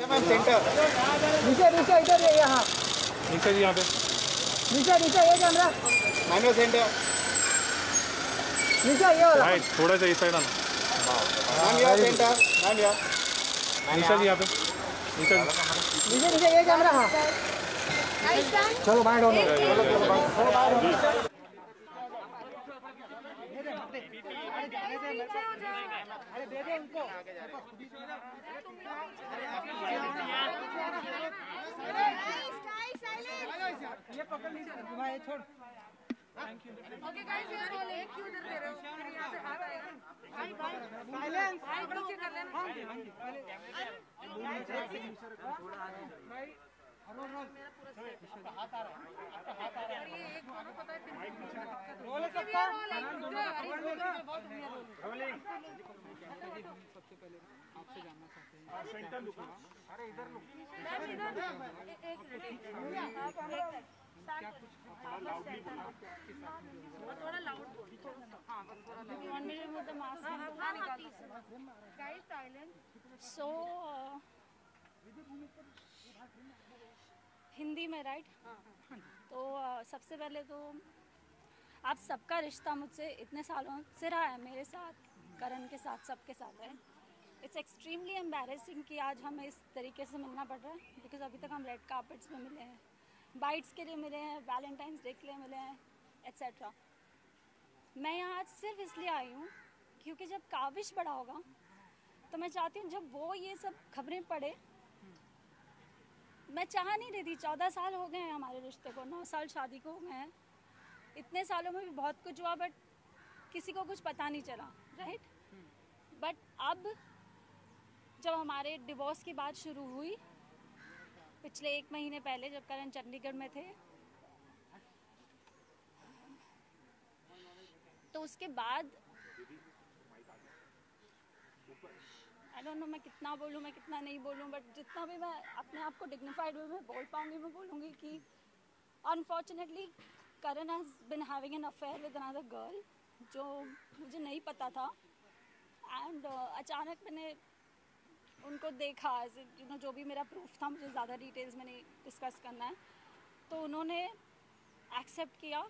Ma'am centre नीचे नीचे इधर ये यहाँ नीचे जी यहाँ पे नीचे नीचे ये कैमरा मैनुअल सेंटर नीचे ये वाला राइट थोड़ा सा इस साइड आना मैम यहाँ सेंटर मैम यहाँ नीचे जी यहाँ पे नीचे जी नीचे नीचे ये कैमरा हाँ चलो बाहर दोनों अरे दे दे उनको ये पकड़ लीजिए भाई छोड़ थैंक यू ओके गाइस ये रोल एक क्यों उधर दे रहे हो फिर यहां से हाथ आएगा भाई साइलेंस भाई नीचे कर लेना हां जी पहले भाई रोल आपका हाथ आ रहा है आपका हाथ आ रहा है ये एक दोनों पता है रोल सबका रोलिंग सबसे पहले आपसे जानना चाहते हैं सेंटर लुक अरे इधर लुक क्या कुछ थोड़ा लाउडली बोलो थोड़ा लाउड बोलो हां बस थोड़ा लाउड 1 मिनट में तो मास्क हां निकाल गाइस साइलेंट सो हिंदी में राइट तो सबसे पहले तो आप सबका रिश्ता मुझसे इतने सालों से रहा है, मेरे साथ करण के साथ सबके साथ है। इट्स एक्सट्रीमली एम्बैरेसिंग कि आज हमें इस तरीके से मिलना पड़ रहा है बिकॉज अभी तक हम रेड कार्पेट्स में मिले हैं, बाइट्स के लिए मिले हैं, वैलेंटाइंस डे के लिए मिले हैं एट्सेट्रा। मैं यहाँ आज सिर्फ इसलिए आई हूँ क्योंकि जब काविश बड़ा होगा तो मैं चाहती हूँ जब वो ये सब खबरें पढ़े, मैं चाह नहीं रही थी, 14 साल हो गए हैं हमारे रिश्ते को, 9 साल शादी को हो गए हैं, इतने सालों में भी बहुत कुछ हुआ बट किसी को कुछ पता नहीं चला राइट। बट अब जब हमारे डिवोर्स की बात शुरू हुई पिछले 1 महीने पहले जब करण चंडीगढ़ में थे, तो उसके बाद आई डोंट नो मैं कितना बोलूँ मैं कितना नहीं बोलूँ, बट जितना भी मैं अपने आप को डिग्निफाइड वे में बोल पाऊँगी मैं बोलूँगी कि unfortunately Karan has been having an affair with another girl जो मुझे नहीं पता था। एंड अचानक मैंने उनको देखा यू नो जो भी मेरा प्रूफ था, मुझे ज़्यादा डिटेल्स में नहीं डिस्कस करना है, तो उन्होंने एक्सेप्ट किया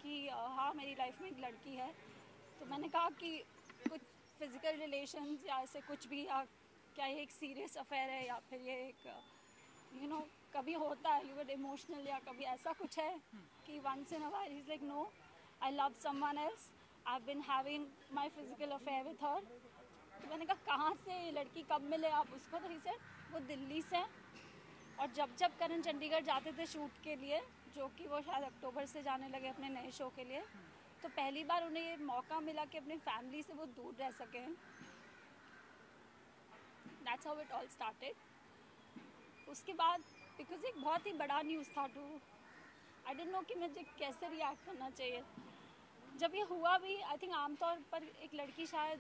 कि हाँ मेरी लाइफ में एक लड़की है। तो मैंने कहा कि कुछ फिज़िकल रिलेशंस या ऐसे कुछ भी, या क्या ये एक सीरियस अफेयर है या फिर ये एक यू नो कभी होता है यू गेट इमोशनल या कभी ऐसा कुछ है कि once in a while he is like no I love someone else, I have been having my physical affair with her. तो मैंने कहा कहाँ से ये लड़की कब मिले आप उसको, तो ही सेड वो दिल्ली से। और जब करण चंडीगढ़ जाते थे शूट के लिए, जो कि वो शायद अक्टूबर से जाने लगे अपने नए शो के लिए, तो पहली बार उन्हें ये मौका मिला कि अपनी फैमिली से वो दूर रह सकें। That's how it all started. उसके बाद बिकॉज एक बहुत ही बड़ा न्यूज़ था टू आई डोंट नो कि मुझे कैसे रिएक्ट करना चाहिए। जब ये हुआ भी आई थिंक आमतौर पर एक लड़की शायद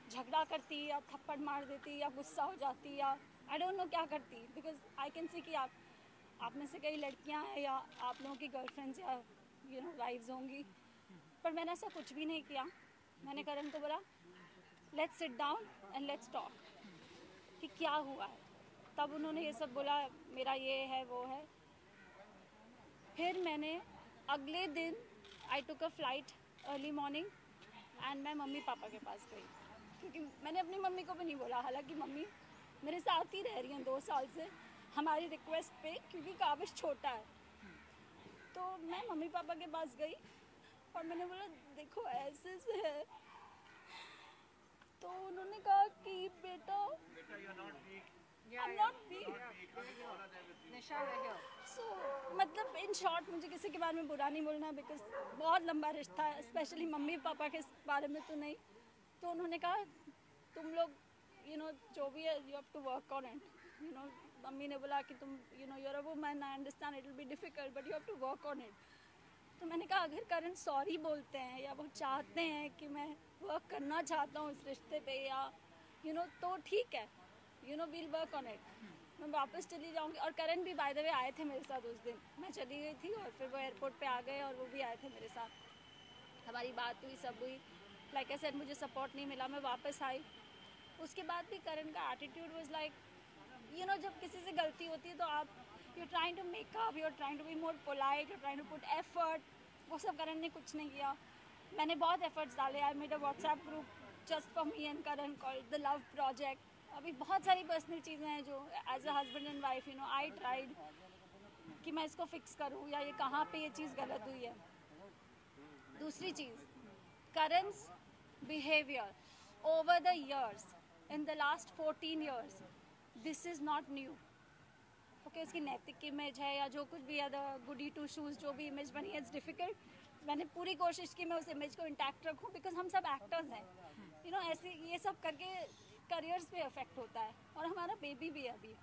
झगड़ा करती या थप्पड़ मार देती या गुस्सा हो जाती या आई डोंट नो क्या करती, बिकॉज आई कैन सी कि आप में से कई लड़कियां हैं या आप लोगों की गर्लफ्रेंड्स या यू नो वाइफ्स होंगी, पर मैंने ऐसा कुछ भी नहीं किया। मैंने करण को बोला let's sit down and let's talk कि क्या हुआ है। तब उन्होंने ये सब बोला मेरा ये है वो है। फिर मैंने अगले दिन I took a flight early morning and मैं मम्मी पापा के पास गई, क्योंकि मैंने अपनी मम्मी को भी नहीं बोला, हालांकि मम्मी मेरे साथ ही रह रही हैं 2 साल से हमारी रिक्वेस्ट पे, क्योंकि काविश छोटा है। तो मैं मम्मी पापा के पास गई और मैंने बोला देखो ऐसे से है। तो उन्होंने कहा कि बेटा I'm not weak. So, मतलब इन शॉर्ट मुझे किसी के बारे में बुरा नहीं बोलना बिकॉज बहुत लंबा रिश्ता है, स्पेशली मम्मी पापा के बारे में तो नहीं। तो उन्होंने कहा तुम लोग यू नो जो भी है you have to work on it, you know mummy ने बोला कि तुम you know you are a woman, I understand it will be difficult but you have to work on it. तो मैंने कहा अगर करण सॉरी बोलते हैं या वो चाहते हैं कि मैं वर्क करना चाहता हूँ इस रिश्ते पे या यू नो तो ठीक है, you know we'll work on it, मैं वापस चली जाऊँगी। और करण भी बाय द वे आए थे मेरे साथ उस दिन, मैं चली गई थी और फिर वो एयरपोर्ट पे आ गए और वो भी आए थे मेरे साथ, हमारी बात हुई सब हुई। लाइक आई सेड मुझे सपोर्ट नहीं मिला, मैं वापस आई। उसके बाद भी करण का attitude was like you know जब किसी से गलती होती है तो आप you trying to make up, you trying to be more polite, you trying to put effort. वो सब करण ने कुछ नहीं किया. मैंने बहुत एफर्ट्स डाले. I made a WhatsApp group just for me and Karan called the love project. अभी बहुत सारी पर्सनल चीज़ें हैं जो as a husband and wife you know I tried कि मैं इसको फिक्स करूँ या ये कहाँ पे ये चीज़ गलत हुई है. दूसरी चीज़, करण's behavior over the years, in the last 14 years, this is not new. Okay उसकी नैतिक इमेज है या जो कुछ भी है, द गुडी टू शूज़ जो भी इमेज बनी है, इट्स डिफ़िकल्ट. मैंने पूरी कोशिश की मैं उस इमेज को इंटैक्ट रखूं बिकॉज हम सब एक्टर्स हैं. यू नो ऐसे ये सब करके करियर्स पे अफेक्ट होता है और हमारा बेबी भी है अभी.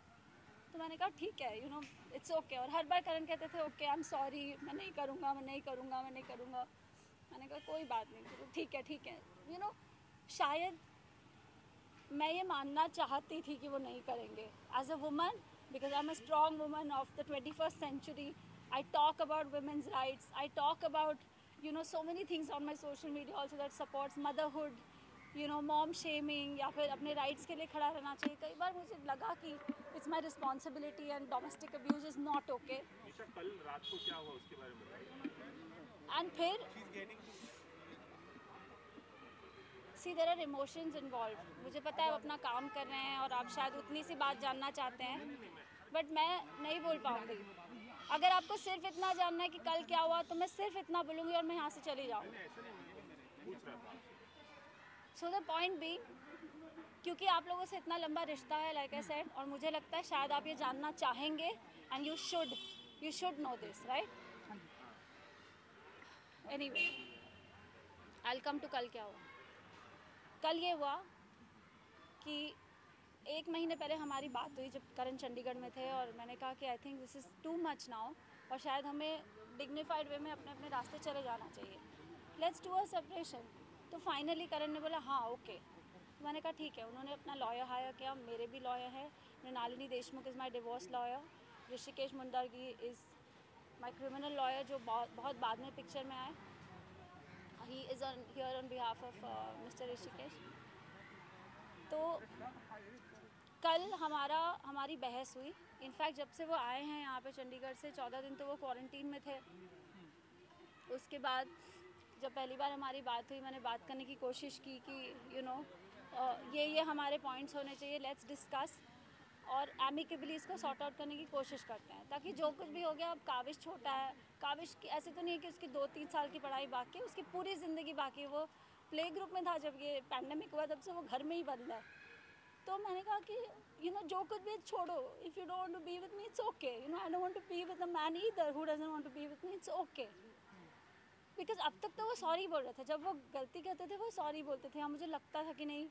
तो मैंने कहा ठीक है, यू नो इट्स ओके. और हर बार करण कहते थे ओके आई एम सॉरी, मैं नहीं करूँगा, मैं नहीं करूँगा, मैं नहीं करूँगा. मैंने कहा कोई बात नहीं, चलो ठीक है ठीक है. यू नो शायद मैं ये मानना चाहती थी कि वो नहीं करेंगे. As a woman, because I'm a strong woman of the 21st century, I talk about women's rights, I talk about you know so many things on my social media also that supports motherhood, you know mom shaming या फिर अपने rights के लिए खड़ा रहना चाहिए. कई बार मुझे लगा कि it's my responsibility and domestic abuse is not okay. निशा कल रात को क्या हुआ उसके बारे में बताइए. And फिर see there are emotions involved. मुझे पता है आप अपना काम कर रहे हैं और आप शायद उतनी सी बात जानना चाहते हैं, बट मैं नहीं बोल पाऊँगी. अगर आपको सिर्फ इतना जानना है कि कल क्या हुआ तो मैं सिर्फ इतना बोलूँगी और मैं यहाँ से चली जाऊँगी. सो द पॉइंट बी, क्योंकि आप लोगों से इतना लंबा रिश्ता है लाइक आई सेड, और मुझे लगता है शायद आप ये जानना चाहेंगे and you should know this right. Anyway I will come to कल क्या हुआ. कल ये हुआ कि 1 महीने पहले हमारी बात हुई जब करण चंडीगढ़ में थे और मैंने कहा कि I think this is too much now और शायद हमें डिग्निफाइड वे में अपने अपने रास्ते चले जाना चाहिए. Let's do a separation. तो फाइनली करण ने बोला हाँ ओके. तो मैंने कहा ठीक है. उन्होंने अपना लॉयर हायर किया. मेरे भी लॉयर है. Mrinalini Deshmukh is my divorce lawyer. Rishikesh Mundargi is my criminal lawyer जो बहुत बाद में पिक्चर में आए. He is here on behalf of Mr. Rishikesh. तो कल हमारी बहस हुई. इनफैक्ट जब से वो आए हैं यहाँ पे चंडीगढ़ से 14 दिन तो वो क्वारंटीन में थे. उसके बाद जब पहली बार हमारी बात हुई मैंने बात करने की कोशिश की कि यू नो ये हमारे पॉइंट्स होने चाहिए, लेट्स डिस्कस और एमिकेबली इसको सॉर्ट आउट करने की कोशिश करते हैं ताकि जो कुछ भी हो गया. अब काविश छोटा है. काविश की ऐसे तो नहीं है कि उसकी 2-3 साल की पढ़ाई बाकी है, उसकी पूरी ज़िंदगी बाकी है. वो प्ले ग्रुप में था जब ये पैंडेमिक हुआ, तब से वो घर में ही बंद है. तो मैंने कहा कि यू नो जो कुछ भी छोड़ो. If you don't want to be with me it's okay. You know I don't want to be with a man either who doesn't want to be with me. It's okay. Because अब तक तो वो sorry बोल रहे थे. जब वो गलती करते थे वो सॉरी बोलते थे. हाँ मुझे लगता था कि नहीं,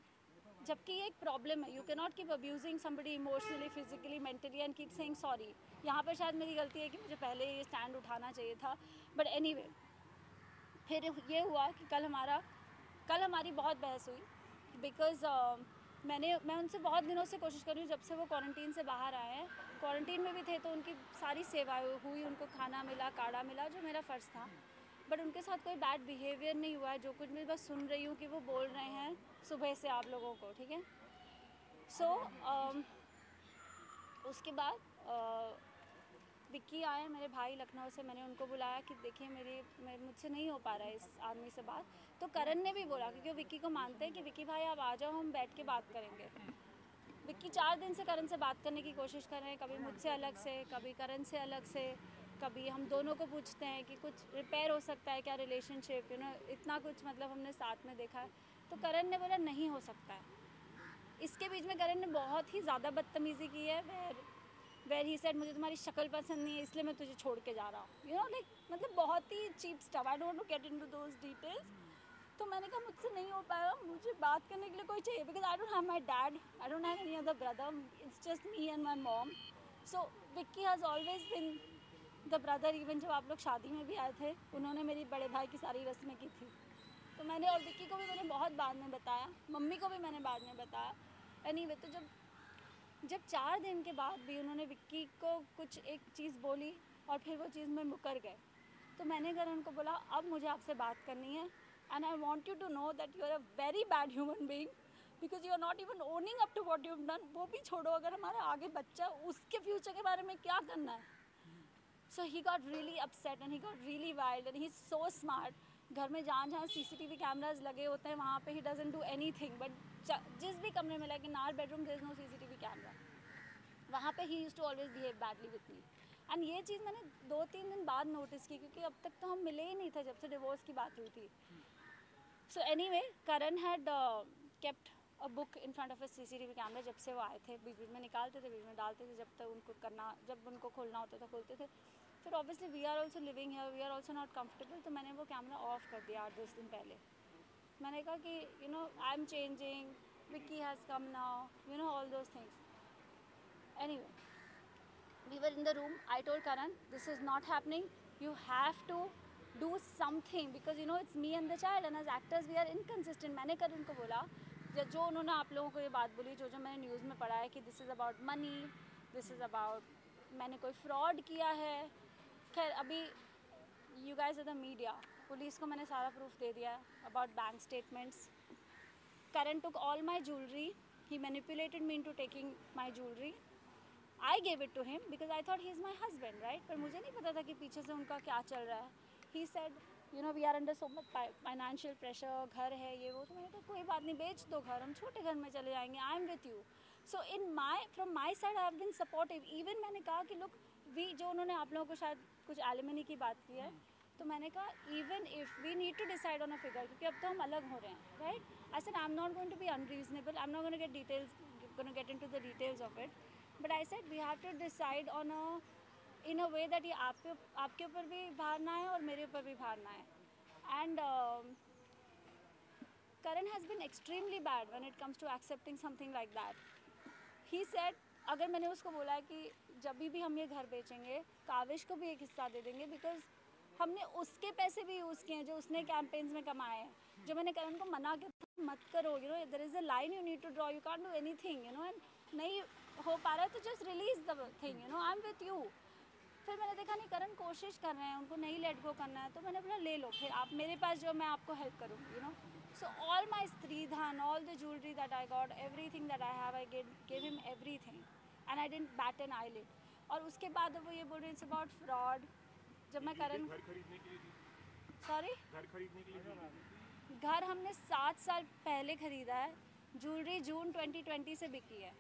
जबकि ये एक प्रॉब्लम है. You can not keep abusing somebody emotionally, physically, mentally and keep saying sorry. यहाँ पर शायद मेरी गलती है कि मुझे पहले ये स्टैंड उठाना चाहिए था. बट एनीवे फिर ये हुआ कि कल हमारी बहुत बहस हुई. बिकॉज मैं उनसे बहुत दिनों से कोशिश कर रही हूँ जब से वो क्वारंटीन से बाहर आए हैं. क्वारंटीन में भी थे तो उनकी सारी सेवाएं हुई, उनको खाना मिला, काढ़ा मिला, जो मेरा फ़र्ज़ था. बट उनके साथ कोई बैड बिहेवियर नहीं हुआ है. जो कुछ मैं बस सुन रही हूँ कि वो बोल रहे हैं सुबह से आप लोगों को. ठीक है. सो उसके बाद विक्की आए मेरे भाई लखनऊ से. मैंने उनको बुलाया कि देखिए मुझसे नहीं हो पा रहा है इस आदमी से बात. तो करण ने भी बोला क्योंकि विक्की को मानते हैं कि विक्की भाई आप आ जाओ, हम बैठ के बात करेंगे. विक्की 4 दिन से करण से बात करने की कोशिश कर रहे हैं. कभी मुझसे अलग से, कभी करण से अलग से, कभी हम दोनों को पूछते हैं कि कुछ रिपेयर हो सकता है क्या रिलेशनशिप. यू नो इतना कुछ मतलब हमने साथ में देखा है. तो करण ने बोला नहीं हो सकता है. इसके बीच में करण ने बहुत ही ज़्यादा बदतमीज़ी की है. वेर ही सेड मुझे तुम्हारी शक्ल पसंद नहीं है इसलिए मैं तुझे छोड़ के जा रहा हूँ. यू नो लाइक मतलब बहुत ही cheap stuff. I don't want to get into those details. तो मैंने कहा मुझसे नहीं हो पाएगा, मुझे बात करने के लिए कोई चाहिए. Because I don't have my dad, I don't have any other brother, it's just me and my mom. So Vicky has always been the brother. Even जब आप लोग शादी में भी आए थे उन्होंने मेरी बड़े भाई की सारी रस्में की थी. तो मैंने और विक्की को भी मैंने बहुत बाद में बताया, मम्मी को भी मैंने बाद में बताया. एनीवे तो जब 4 दिन के बाद भी उन्होंने विक्की को कुछ एक चीज़ बोली और फिर वो चीज़ में मुकर गए. तो मैंने करण को बोला अब मुझे आपसे बात करनी है and I want you to know that you are a very bad human being because you are not even owning up to what you done. वो भी छोड़ो, अगर हमारे आगे बच्चा, उसके फ्यूचर के बारे में क्या करना है. So he got really upset and he got really wild and he's so smart. घर में जहाँ CCTV cameras लगे होते हैं वहाँ पे he doesn't do anything. But जिस भी कमरे में, like in our bedroom there is no CCTV camera. वहाँ पे he used to always behave badly with me. And ये चीज़ मैंने 2-3 दिन बाद नोटिस की, क्योंकि अब तक तो हम मिले ही नहीं थे जब से डिवोर्स की बात हुई थी. So anyway, Karan had kept a book in front of a CCTV camera जब से वो आए थे. बीच बीच में निकालते थे, बीच में डालते थे, जब तक उनको करना, जब उनको खोलना होता था खोलते थे. फिर obviously we are also living है, we are also not comfortable, तो मैंने वो कैमरा ऑफ कर दिया 8-10 दिन पहले. मैंने कहा कि you know I am changing, Vicky has come now, you know all those things. Anyway, we were in the room. I told Karan this is not happening, you have to do something because you know it's me and the child and as actors we are inconsistent. मैंने करण को बोला, जो उन्होंने आप लोगों को ये बात बोली, जो मैंने न्यूज़ में पढ़ा है कि this is about money, this is about मैंने कोई फ्रॉड किया है. खैर अभी you guys are the media, police को मैंने सारा प्रूफ दे दिया about bank statements. Karan took all my jewelry, he manipulated me into taking my jewelry. I gave it to him because I thought he is my husband, right? पर मुझे नहीं पता था कि पीछे से उनका क्या चल रहा है. He said, you know, we are under so much financial pressure, घर है ये वो. तो मैंने कहा कोई बात नहीं, बेच दो घर, हम छोटे घर में चले जाएंगे. I am with you. So from my side I have been supportive. Even मैंने कहा कि look, जो उन्होंने आप लोगों को शायद कुछ एलिमनी की बात की है, तो मैंने कहा even if we need to decide on a figure, क्योंकि अब तो हम अलग हो रहे हैं, right. I said I am not going to be unreasonable, I am not going get into the details of it, but I said we have to decide on in a way that ये आपके ऊपर भी भार ना है और मेरे ऊपर भी भार ना है. And Karan has been extremely bad when it comes to accepting something like that. He said, अगर मैंने उसको बोला है कि जब भी हम ये घर बेचेंगे काविश को भी एक हिस्सा दे देंगे, बिकॉज हमने उसके पैसे भी यूज़ किए हैं जो उसने कैंपेन्स में कमाए हैं. जो मैंने करण को मना किया मत करो, you know there is a line you need to draw, you can't do anything, you know. And नहीं हो पा रहा है तो just release the thing, you know, I am with you. फिर मैंने देखा नहीं करण कोशिश कर रहे हैं, उनको नहीं लेट गो करना है, तो मैंने बोला ले लो, फिर आप मेरे पास जो मैं आपको हेल्प करूँगी, you know. So all my Stridhan, all the jewelry that I got, everything that I have, I gave him everything, and I didn't bat an eyelid. और उसके बाद वो ये बोल रहे हैं it's about fraud. जब मैं करण घर खरीदने के लिए दी? Sorry? घर खरीदने के लिए दी? घर हमने 7 साल पहले खरीदा है. ज्वेलरी जून 2020 से बिकी है.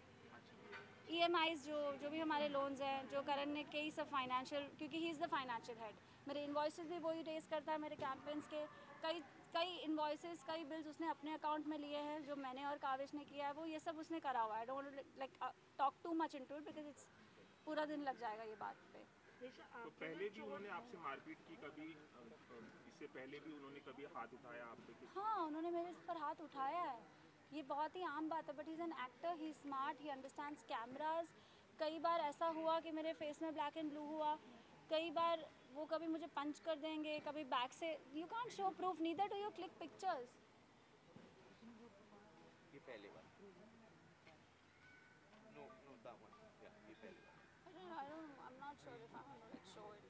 EMIs जो भी हमारे लोन्स हैं, जो करण ने कई सब फाइनेंशियल, क्योंकि he is the financial head, मेरे इन्वॉइसेस भी वही रेस करता है, मेरे कैंपेन्स के कई इन्वॉइसेस, कई बिल्स उसने अपने अकाउंट में लिए हैं, जो मैंने और काविश ने किया है वो ये सब उसने करा हुआ है. I don't like talk too much into it because it's पूरा दिन लग जाएगा ये बात पे. तो पहले भी उन्होंने आपसे मारपीट की कभी? इससे पहले भी उन्होंने कभी हाथ उठाया आप पे? हाँ, उन्होंने मेरे पर हाथ उठाया है, ये बहुत ही आम बात है. But he is an actor, he is smart, he understands cameras. कई बार ऐसा हुआ कि मेरे फेस में ब्लैक एंड ब्लू हुआ, कई बार वो कभी मुझे पंच कर देंगे, कभी बैक से. You can't show proof, neither do you click pictures. ये पहले बार. No, that one. Yeah, ये पहले बार. I'm not sure if I'm gonna like show it.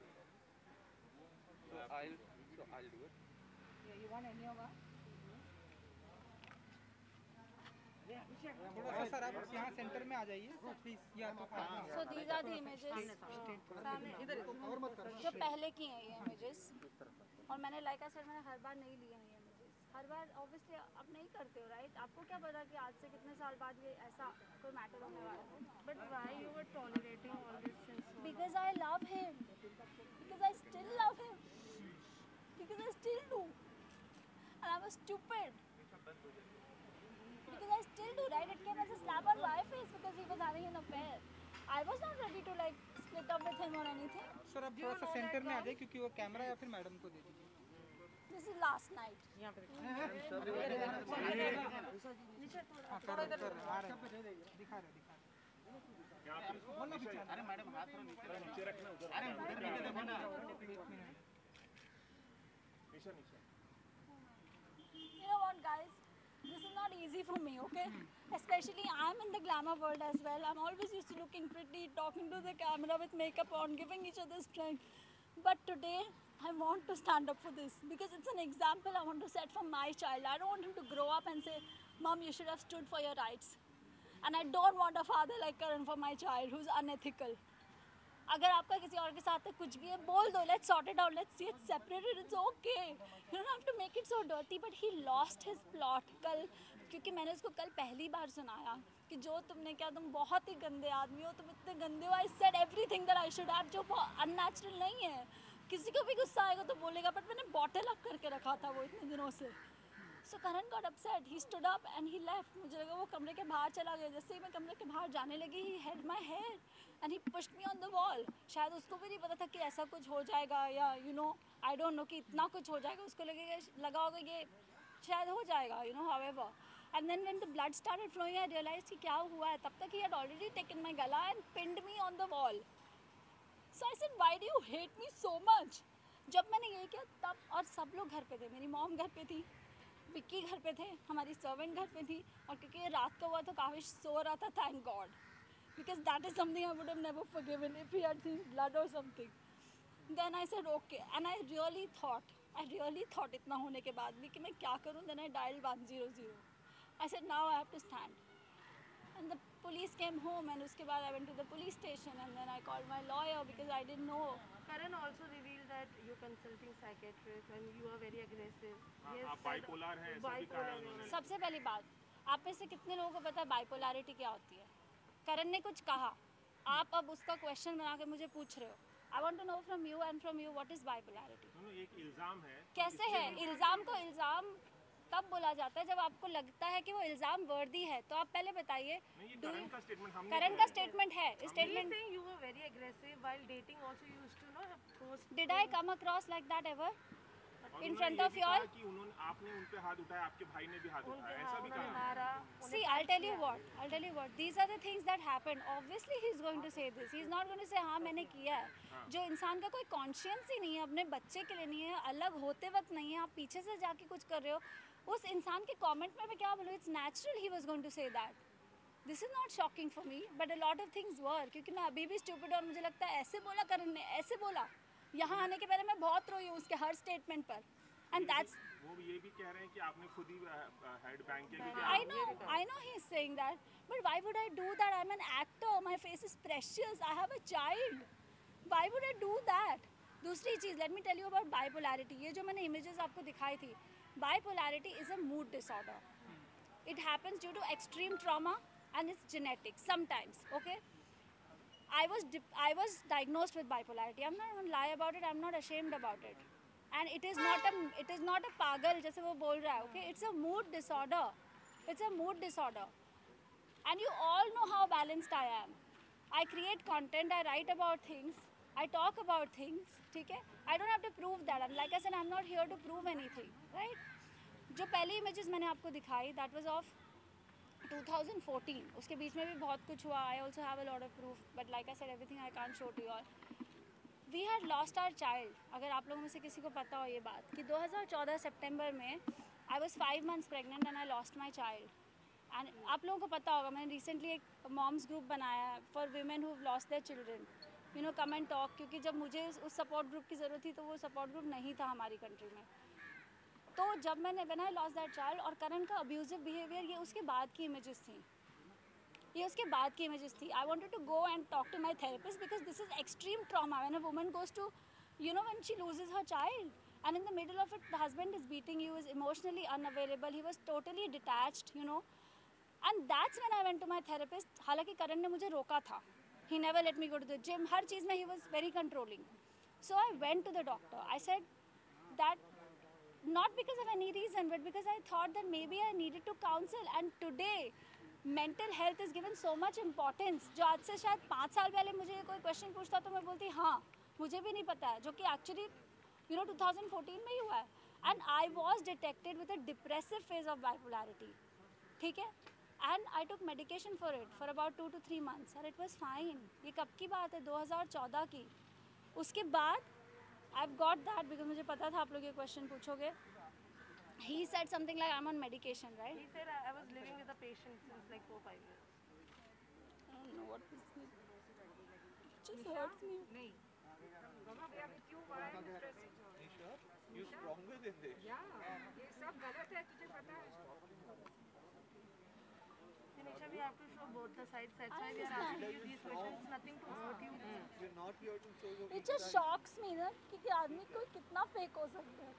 So I'll do it. Yeah, you want any of us? थोड़ा सा sir आप यहाँ centre में आ जाइए प्लीज. या तो So these are the images जो पहले की हैं ये images. और मैंने लाइक सर मैंने हर बार नहीं लिए हैं ये images. हर बार ऑब्वियसली आप नहीं करते हो, राइट. आपको क्या पता कि आज से कितने साल बाद ये ऐसा कोई मैटर होने वाला है. But why you were tolerating all this since so long? Because I love him. Because I still love him. Because I still do. And I was stupid. Because I still do, right? It came as a slap on my face because he was having an affair. I was not ready to like split up with him or anything. Sir आप थोड़ा सा centre में आ जाइए क्योंकि वो camera या फिर madam को दे दीजिए. This is last night. हाँ सर आ रहे हैं, दिखा रहे. अरे मैडम हाथ थोड़ा नीचे रखना. उधर अरे नीचे देखो ना. नीचे. You know what, guys? This is not easy for me, okay? Especially I'm in the glamour world as well. I'm always used to looking pretty, talking to the camera with makeup on, giving each other strength. But today, I want to stand up for this because it's an example I want to set for my child. I don't want him to grow up and say, Mom, you should have stood for your rights. And I don't want a father like Karan for my child who's unethical. अगर आपका किसी और के साथ कुछ भी है बोल दो, let's sort it out, let's see it separated, it's okay. You don't have to make it so dirty. But he lost his plot कल, क्योंकि मैंने उसको कल पहली बार सुनाया कि जो तुमने किया तुम बहुत ही गंदे आदमी हो, तुम इतने गंदे हो. I said everything that I should have, जो unnatural नहीं है. किसी को भी गुस्सा आएगा तो बोलेगा, but मैंने bottle up करके रखा था वो इतने दिनों से. So Karan got upset. He stood up and he left. मुझे लगा वो कमरे के बाहर चला गया. जैसे ही मैं कमरे के बाहर जाने लगी, he held my hair and he pushed me on the wall. शायद उसको भी नहीं पता था कि ऐसा कुछ हो जाएगा या I don't know कि इतना कुछ हो जाएगा. उसको लगा होगा ये शायद हो जाएगा, however. And then when the blood started flowing, I realized कि क्या हुआ है. तब तक he had already taken my gala and pinned me on the wall. So I said, why do you hate me so much? जब मैंने ये किया तब, और सब लोग घर पे थे. मेरी मॉम घर पे थी, विक्की घर पे थे, हमारी सर्वेंट घर पे थी. और क्योंकि ये रात को हुआ तो काविश सो रहा था, thank God, because that is something I would have never forgiven if he had seen blood और something. Then I said okay, and I really thought इतना होने के बाद भी कि मैं क्या करूं. Then I dialled 100. I said now I have to stand. And the police came home and उसके बाद I went to the police station and then I called my lawyer because I didn't know. Karan also revealed that you're consulting psychiatrist and you are very aggressive. आप bipolar हैं, ऐसा भी कहा उन्होंने. सबसे पहली बात, आप में से कितने लोगों को पता है बाइपोलैरिटी क्या होती है? करण ने कुछ कहा, आप अब उसका क्वेश्चन बना के मुझे पूछ रहे हो. I want to know from you and from you what is bipolarity. एक इल्जाम है. कैसे है इल्जाम? को इल्जाम तब बोला जाता है जब आपको लगता है कि वो इल्जाम वर्दी है. तो आप पहले बताइए. करण का स्टेटमेंट हमने करण का स्टेटमेंट है. Statement saying you were very aggressive while dating also you used to post. Did I come across like that ever in front of you all? कि उन्होंने आपने उन पे हाथ उठाया, आपके भाई ने भी hath उठाया, ऐसा भी कहा. See, I'll tell you what. These are the things that happen. Obviously, he's going to say this. He's not going to say हाँ मैंने किया है. जो इंसान का कोई कॉन्शियंस ही नहीं है, अपने बच्चे के लिए नहीं है, अलग होते वक्त नहीं है, आप पीछे से जाके कुछ कर रहे हो, उस इंसान के कमेंट में मैं क्या बोलूँ? It's natural he was going to say that. This is not shocking for me, but a lot of things were. क्योंकि मैं अभी भी stupid और मुझे लगता है ऐसे बोला करण ने, ऐसे बोला. यहाँ आने के पहले मैं बहुत रोई हूँ उसके हर स्टेटमेंट पर. And that's. वो ये भी कह रहे हैं कि आपने खुद ही हेड बैंक किया. I know he is saying that, but why would I do that? I'm an actor. My face is precious. I have a child. Why would I do that? दूसरी चीज़, let me tell you about bipolarity. ये जो मैंने images आपको दिखाई थी, bipolarity is a mood disorder. It happens due to extreme trauma and it's genetic sometimes. Okay. I was diagnosed with bipolarity. I'm not going to lie about it. I'm not ashamed about it. And it is not a pagal जैसे वो बोल रहा है. Okay, it's a mood disorder. It's a mood disorder. And you all know how balanced I am. I create content. I write about things. I talk about things. ठीक है? I don't have to prove that. And like I said, I'm not here to prove anything. Right? जो पहली images मैंने आपको दिखाई, that was of 2014. उसके बीच में भी बहुत कुछ हुआ. I also have a lot of proof. But like I said, everything I can't show to you all. We had lost our child. अगर आप लोगों में से किसी को पता हो ये बात कि 2014 सितंबर में I was 5 months pregnant and I lost my child. And आप लोगों को पता होगा मैंने recently एक moms group बनाया है for women who've lost their children. You know, come and talk. क्योंकि जब मुझे उस support group की ज़रूरत थी तो वो support group नहीं था हमारी country में. तो जब मैंने when I lost that child और करण का abusive behavior ये उसके बाद की images थी. ये उसके बाद की images थी. I wanted to go and talk to my therapist because this is extreme trauma when a woman goes to, you know, when she loses her child and in the middle of it the husband is beating you, is emotionally unavailable, he was totally detached, you know, and that's when I went to my therapist. हालांकि करण ने मुझे रोका था. He never let me go to the gym. हर चीज़ में he was very controlling. So I went to the doctor. I said that not because of any reason but because I thought that maybe I needed to counsel, and today mental health is given so much importance. जो आज से शायद 5 साल पहले मुझे कोई question पूछता तो मैं बोलती हाँ मुझे भी नहीं पता है, जो कि एक्चुअली 2014 में ही हुआ है. And I was detected with a depressive phase of bipolarity. ठीक है. And I took medication for it for about 2 to 3 months और इट वॉज फाइन. ये कब की बात है? 2014 की. उसके बाद I have got that because मुझे पता था आप लोग ये क्वेश्चन पूछोगे. He said something like I'm on medication, right? He said I was living with a patient since like 4-5 years. I don't know what this is. It just hurts me. नहीं बाबा भैया भी क्यों हुआ है stress? Sure? You stronger than this. या ये सब गलत है तुझे पता है. Nisha, we have to show both the sides. That's why we are asking you these questions. Nothing to hurt you. You're not here to show your It just shocks me ना कि आदमी कोई कितना फेक हो सकता है.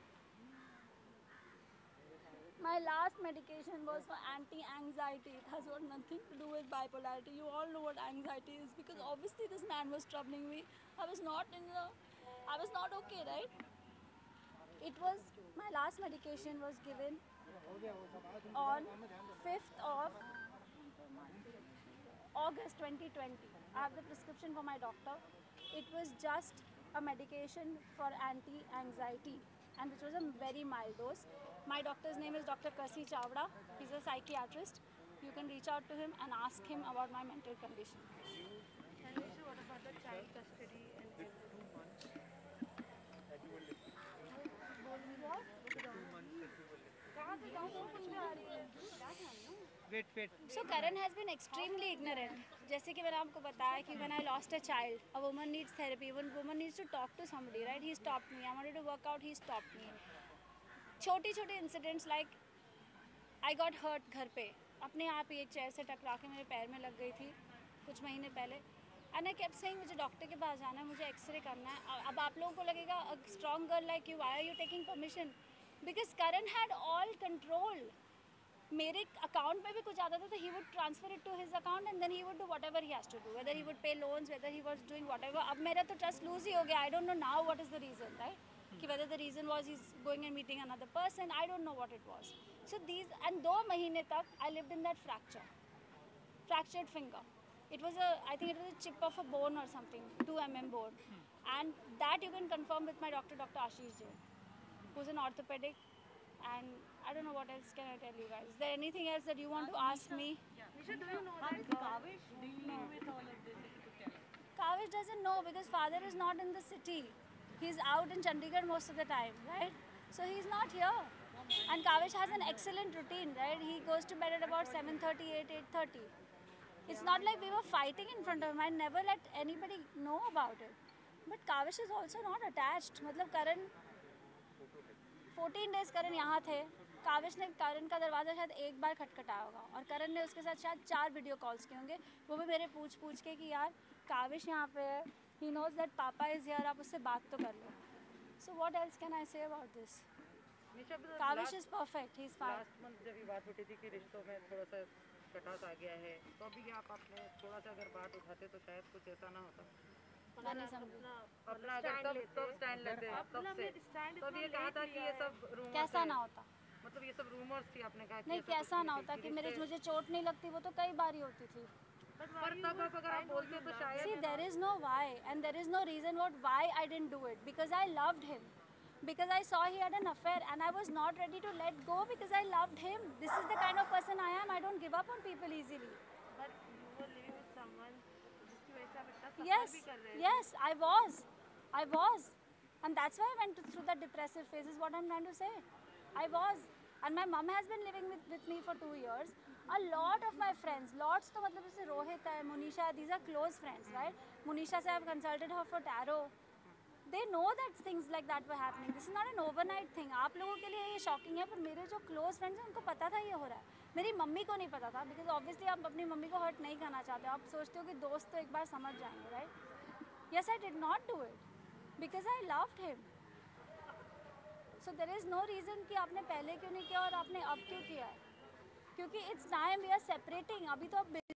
My last medication was for anti-anxiety. It has got nothing to do with bipolarity. You all know what anxiety is because obviously this man was troubling me. I was not okay, right? It was, my last medication was given on 5th of August 2020. I have the prescription for my doctor. It was just a medication for anti-anxiety and which was a very mild dose. My doctor's name is Dr. Kasi Chavda. He's a psychiatrist. You can reach out to him and ask him about my mental condition. And Nisha, what about the child custody and everything? कहाँ से जाऊँ? वो मुझे आ रही है. Wait. So Karan has been extremely ignorant. जैसे कि मैंने आपको बताया कि when I lost a child, a woman needs therapy. When woman needs to talk to somebody, right? He stopped me. I wanted to work out. He stopped me. छोटे incidents like I got hurt घर पे. अपने आप ही एक chair से टकरा के मेरे पैर में लग गई थी कुछ महीने पहले. And I kept saying मुझे डॉक्टर के पास जाना है, मुझे एक्सरे करना है. अब आप लोगों को लगेगा a strong girl like you, why are you taking permission? Because Karan had all control. मेरे अकाउंट में भी कुछ आता था तो he would transfer it to his account and then he would do whatever he has to do. Whether he would pay loans, whether he was doing whatever. अब मेरा तो trust lose ही हो गया. I don't know now what is the reason, right? कि whether the reason was he's going and meeting another person. I don't know what it was. So these, and 2 महीने तक I lived in that fractured finger. It was I think it was a chip of a bone or something, 2 mm bone. And that you can confirm with my doctor, Dr. Ashish Jain, who's an orthopedic. And I don't know what else can I tell you guys. Is there anything else that you want to ask me? Nisha, do you know that Kavish dealing with all of this? Kavish doesn't know because father is not in the city. He's out in Chandigarh most of the time, right? So he's not here. And Kavish has an excellent routine, right? He goes to bed at about 7:30, 8:30. It's not like we were fighting in front of him. I never let anybody know about it. But Kavish is also not attached. मतलब Karan 14 days करण यहाँ थे. काविश ने करण का दरवाज़ा शायद एक बार खटखटाया होगा और करण ने उसके साथ शायद 4 वीडियो कॉल्स किए होंगे. वो भी मेरे पूछ के कि यार काविश यहाँ पे है. He knows that पापा is here. आप उससे बात तो कर लो. So what else can I say about this? Kaavish is perfect. He's fine. Last month जब ये बात उठी थी कि रिश्तों में थोड़ा सा कटास आ गया है तो अभी आप अपने थोड़ा सा अगर बात उठाते तो शायद कुछ ऐसा ना होता. मैं नहीं समझी. अपना अगर तब स्टैंड लेते तब से तब ये कहा था कि ये सब रूमर्स कैसा ना होता. मतलब ये सब रूमर्स थी. आपने कहा कि नहीं कैसा ना होता कि मुझे चोट नहीं लगती. वो तो कई बार ही होती थी. पर तब अगर आप बोलते तो शायद. See, there is no why and there is no reason why I didn't do it. Because I loved him. Because I saw he had an affair and I was not ready to let go because I loved him. This is the kind of person I am. I don't give up on people easily. But you were living with someone जिसकी वजह से आप इतना सफर Yes, भी कर रहे थे. yes, I was. And that's why I went through that depressive phase is what I'm trying to say. I was. And my mom has been living with me for 2 years. A lot of my friends, lots तो मतलब जैसे रोहित है, Monisha, these are close friends, right? Monisha से I've consulted her for tarot. They know that things like that were happening. This is not an overnight thing. आप लोगों के लिए ये shocking है, पर मेरे जो close friends हैं उनको पता था ये हो रहा है. मेरी मम्मी को नहीं पता था because obviously आप अपनी मम्मी को hurt नहीं करना चाहते. आप सोचते हो कि दोस्त तो एक बार समझ जाएंगे, right? Yes, I did not do it because I loved him. So there is no reason कि आपने पहले क्यों नहीं किया और आपने अब क्यों किया है. क्योंकि it's time we are separating. अभी तो आप